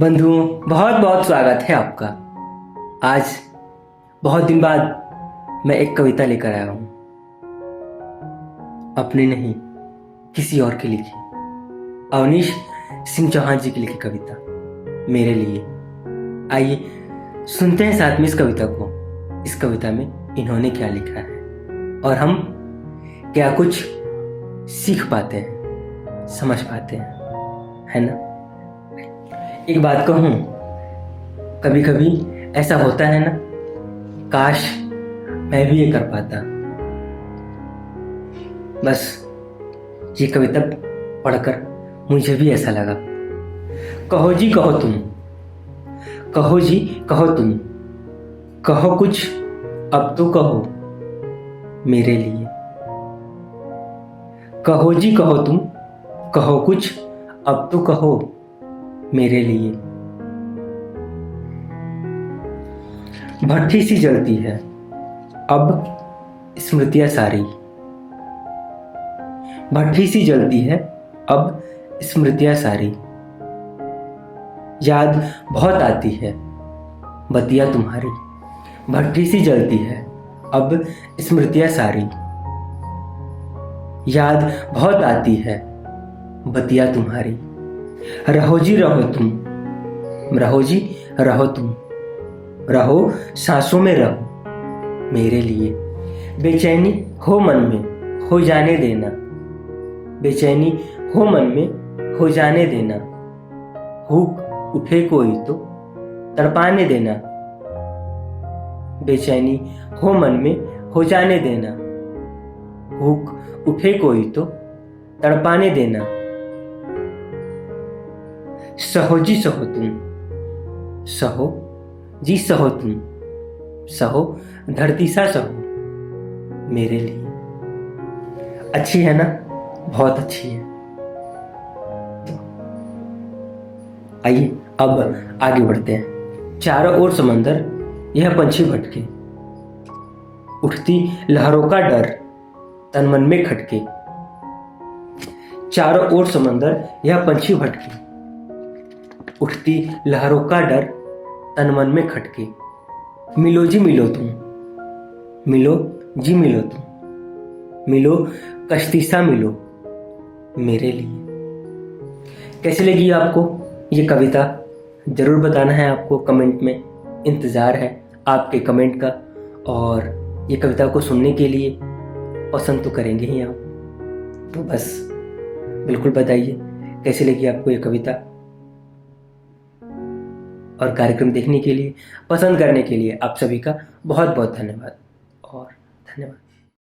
बंधुओं, बहुत बहुत स्वागत है आपका। आज बहुत दिन बाद मैं एक कविता लेकर आया हूँ। अपनी नहीं, किसी और की लिखी, अवनीश सिंह चौहान जी की लिखी कविता मेरे लिए। आइए सुनते हैं साथ में इस कविता को। इस कविता में इन्होंने क्या लिखा है और हम क्या कुछ सीख पाते हैं, समझ पाते हैं, है ना। एक बात कहूँ, कभी कभी ऐसा होता है ना, काश मैं भी ये कर पाता। बस ये कविता पढ़कर मुझे भी ऐसा लगा। कहो जी कहो तुम, कहो जी कहो तुम, कहो कुछ अब तो कहो मेरे लिए। कहो जी कहो तुम, कहो कुछ अब तो कहो मेरे लिए। भट्ठी सी जलती है अब स्मृतियां सारी, भट्ठी सी जलती है अब स्मृतियां सारी। याद बहुत आती है बतिया तुम्हारी, भट्ठी सी जलती है अब स्मृतियां सारी। याद बहुत आती है बतिया तुम्हारी। रहो जी रहो तुम, रहो जी रहो तुम, रहो सांसों में रहो मेरे लिए। बेचैनी हो मन में हो जाने देना, बेचैनी हो मन में हो जाने देना। हुक उठे कोई तो तड़पाने देना, बेचैनी हो मन में हो जाने देना। हुक उठे कोई तो तड़पाने देना। सहो जी सहो तुम, सहो जी सहो तुम, सहो धरती सा सहो मेरे लिए। अच्छी है ना, बहुत अच्छी है। तो आइए अब आगे बढ़ते हैं। चारों ओर समंदर यह पंछी भटके, उठती लहरों का डर तन मन में खटके। चारों ओर समंदर यह पंछी भटके, उठती लहरों का डर तन मन में खटके। मिलो जी मिलो तुम, मिलो जी मिलो तुम, मिलो कश्ती सा मिलो मेरे लिए। कैसी लगी आपको ये कविता? जरूर बताना है आपको कमेंट में। इंतज़ार है आपके कमेंट का, और ये कविता को सुनने के लिए पसंद तो करेंगे ही आप। तो बस बिल्कुल बताइए कैसी लगी आपको ये कविता, और कार्यक्रम देखने के लिए, पसंद करने के लिए आप सभी का बहुत बहुत धन्यवाद। और धन्यवाद।